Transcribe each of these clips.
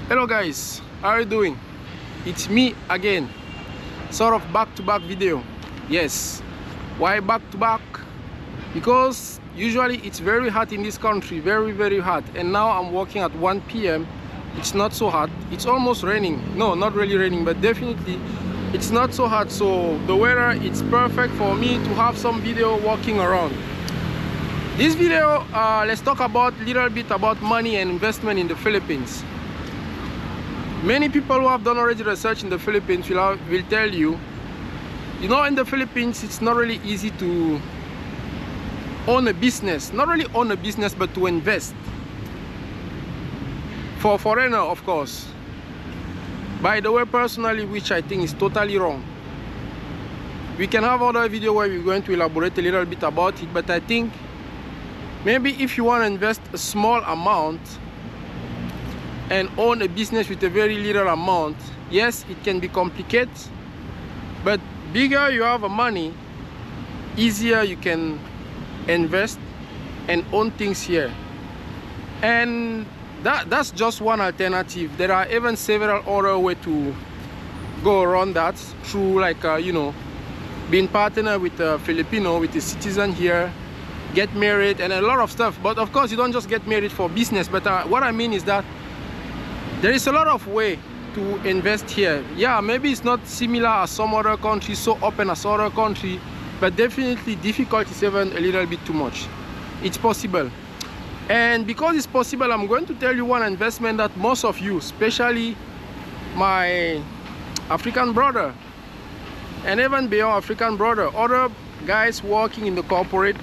Hello guys, how are you doing? It's me again, sort of back-to-back video. Yes, why back-to-back? Because usually it's very hot in this country, very hot, and now I'm working at 1 p.m. It's not so hot. It's almost raining. No, not really raining, but definitely it's not so hot. So the weather, it's perfect for me to have some video walking around. This video, let's talk about a little bit about money and investment in the Philippines. Many people who have done already research in the Philippines will tell you, in the Philippines it's not really easy to own a business. Not really own a business, but to invest. For foreigner, of course. By the way, personally, which I think is totally wrong. We can have other video where we're going to elaborate a little bit about it, but I think maybe if you want to invest a small amount and own a business with a very little amount, yes, it can be complicated, but bigger you have a money, easier you can invest and own things here. And that's just one alternative. There are even several other ways to go around that, through like being partner with a Filipino, with a citizen here, get married and a lot of stuff. But of course you don't just get married for business, but what I mean is that there is a lot of way to invest here. Yeah, maybe it's not similar as some other countries, so open as other country, but definitely difficult is even a little bit too much. It's possible. And because it's possible, I'm going to tell you one investment that most of you, especially my African brother and even beyond African brother, other guys working in the corporate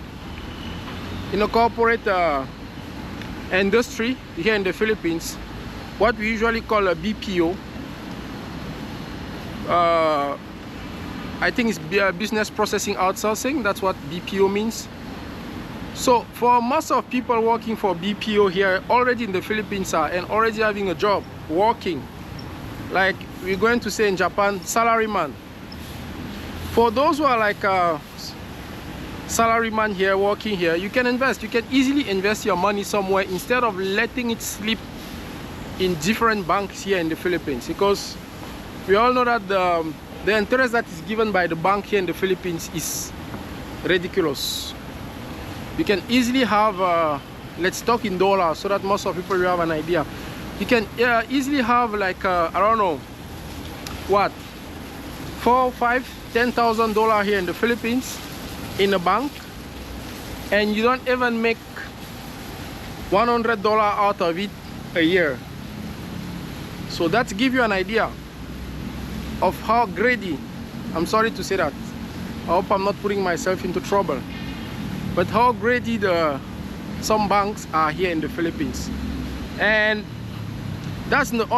industry here in the Philippines, what we usually call a BPO. I think it's business processing outsourcing. That's what BPO means. So for most of people working for BPO here already in the Philippines and already having a job, working, like we're going to say in Japan, salaryman. For those who are like salaryman here, working here, you can invest. You can easily invest your money somewhere instead of letting it slip in different banks here in the Philippines, because we all know that the interest that is given by the bank here in the Philippines is ridiculous. You can easily have let's talk in dollars so that most of people will have an idea. You can easily have like I don't know what, $4,000, $5,000, $10,000 here in the Philippines in a bank, and you don't even make $100 out of it a year. So that gives you an idea of how greedy, I'm sorry to say that, I hope I'm not putting myself into trouble, but how greedy some banks are here in the Philippines. And that's not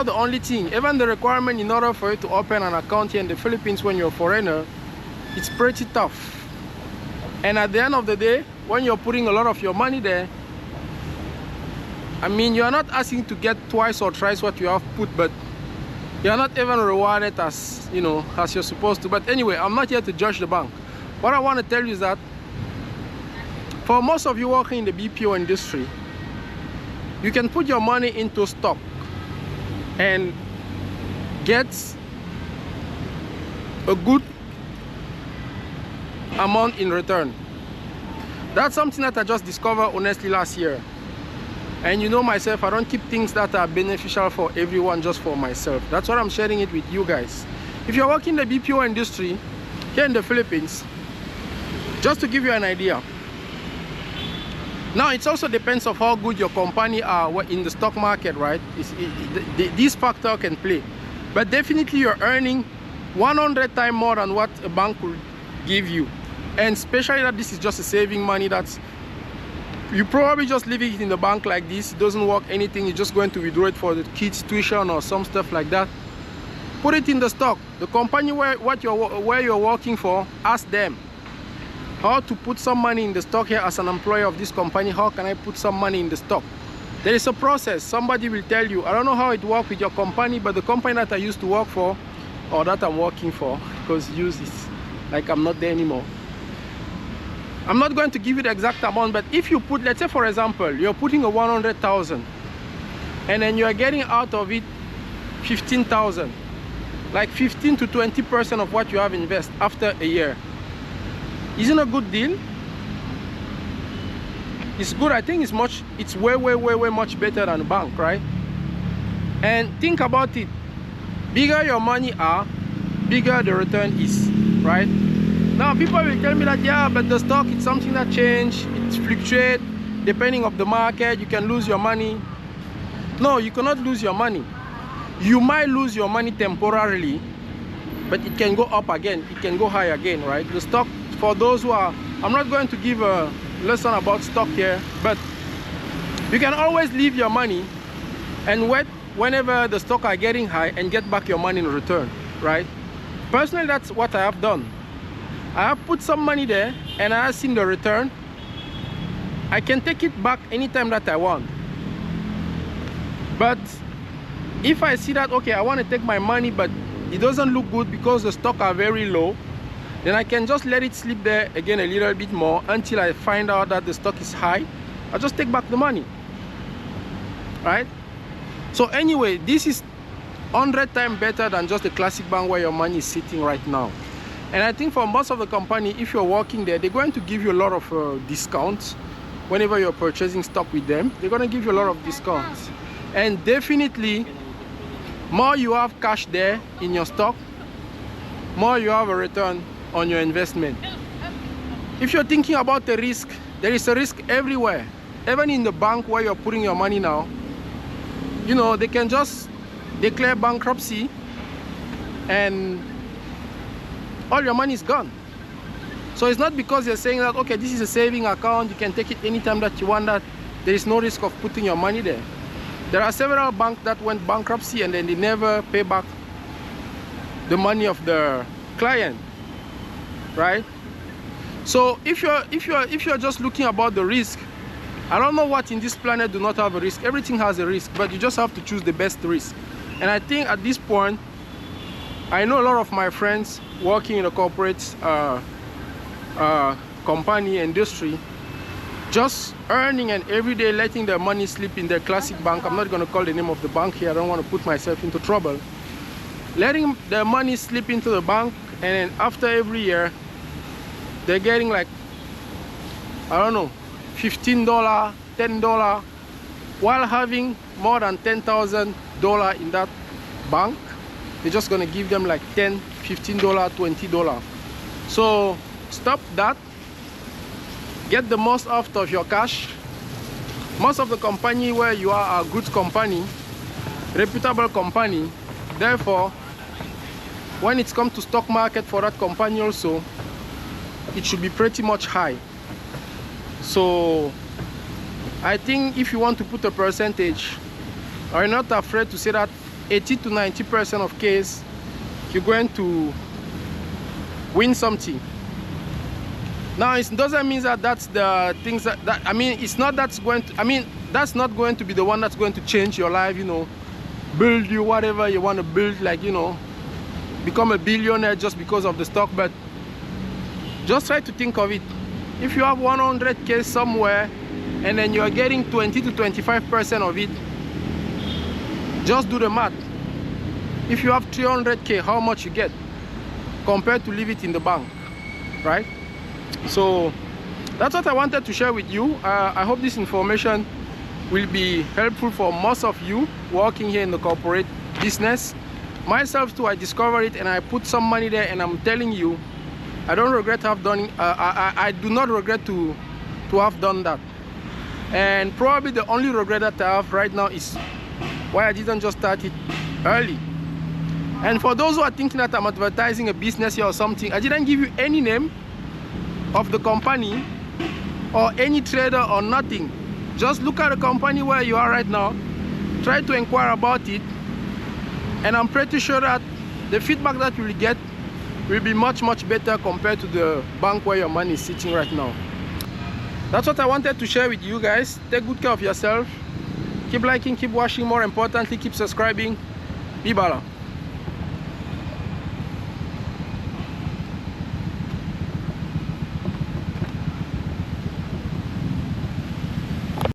the only thing. Even the requirement in order for you to open an account here in the Philippines when you're a foreigner, it's pretty tough. And at the end of the day, when you're putting a lot of your money there, I mean, you're not asking to get twice or thrice what you have put, but you're not even rewarded as as you're supposed to. But anyway, I'm not here to judge the bank. What I want to tell you is that for most of you working in the BPO industry, you can put your money into stock and get a good amount in return. That's something that I just discovered honestly last year. And myself, I don't keep things that are beneficial for everyone just for myself. That's why I'm sharing it with you guys. If you're working in the BPO industry here in the Philippines, just to give you an idea, now it also depends on how good your company are in the stock market, right? This factor can play, but definitely you're earning 100 times more than what a bank will give you. And especially that this is just a saving money that's you probably just leaving it in the bank like this. It doesn't work anything. You're just going to withdraw it for the kids' tuition or some stuff like that. Put it in the stock. The company where you're working for, ask them how to put some money in the stock here. As an employee of this company, how can I put some money in the stock? There is a process. Somebody will tell you. I don't know how it works with your company, but the company that I used to work for, or that I'm working for, because use is like I'm not there anymore, I'm not going to give you the exact amount, but if you put, let's say for example, you're putting a 100,000 and then you are getting out of it 15,000, like 15 to 20% of what you have invested after a year. Isn't a good deal? It's good. I think it's way much better than a bank, right? And think about it. Bigger your money are, bigger the return is, right? Now people will tell me that, yeah, but the stock, it's something that change, it fluctuates depending on the market, you can lose your money. No, you cannot lose your money. You might lose your money temporarily, but it can go up again, it can go high again, right? The stock, for those who are, I'm not going to give a lesson about stock here, but you can always leave your money and wait whenever the stock are getting high and get back your money in return, right? Personally, that's what I have done. I have put some money there and I have seen the return. I can take it back anytime that I want. But if I see that, okay, I want to take my money but it doesn't look good because the stock are very low, then I can just let it sleep there again a little bit more until I find out that the stock is high. I'll just take back the money, right? So anyway, this is 100 times better than just a classic bank where your money is sitting right now. And I think for most of the company, if you're working there, they're going to give you a lot of discounts whenever you're purchasing stock with them. They're going to give you a lot of discounts. And definitely, more you have cash there in your stock, more you have a return on your investment. If you're thinking about the risk, there is a risk everywhere. Even in the bank where you're putting your money now, you know, they can just declare bankruptcy and all your money is gone. So it's not because you're saying that, okay, this is a saving account, you can take it anytime that you want, that there is no risk of putting your money there. There are several banks that went bankruptcy and then they never pay back the money of the client, right? So if you're just looking about the risk, I don't know what in this planet do not have a risk. Everything has a risk, but you just have to choose the best risk. And I think at this point, I know a lot of my friends working in a corporate company industry, just earning and every day letting their money slip in their classic bank. I'm not going to call the name of the bank here. I don't want to put myself into trouble. Letting their money slip into the bank, and then after every year, they're getting like, I don't know, $15, $10, while having more than $10,000 in that bank. They're just gonna give them like $10, $15, $20. So stop that. Get the most out of your cash. Most of the company where you are good company, reputable company. Therefore, when it's come to stock market for that company also, it should be pretty much high. So I think if you want to put a percentage, are not afraid to say that 80 to 90% of case you're going to win something. Now it doesn't mean that that's the things that I mean, it's not that's going to, I mean, that's not going to be the one that's going to change your life, you know, build you whatever you want to build, like, you know, become a billionaire just because of the stock. But just try to think of it. If you have 100K somewhere and then you're getting 20 to 25% of it, just do the math. If you have 300K, how much you get compared to leave it in the bank, right? So that's what I wanted to share with you. I hope this information will be helpful for most of you working here in the corporate business. Myself too, I discovered it and I put some money there, and I'm telling you, I don't regret have done. I do not regret to have done that. And probably the only regret that I have right now is why I didn't just start it early. And for those who are thinking that I'm advertising a business here or something, I didn't give you any name of the company or any trader or nothing. Just look at the company where you are right now, try to inquire about it, and I'm pretty sure that the feedback that you will get will be much better compared to the bank where your money is sitting right now. That's what I wanted to share with you guys. Take good care of yourself. Keep liking, keep watching. More importantly, keep subscribing. Be bala.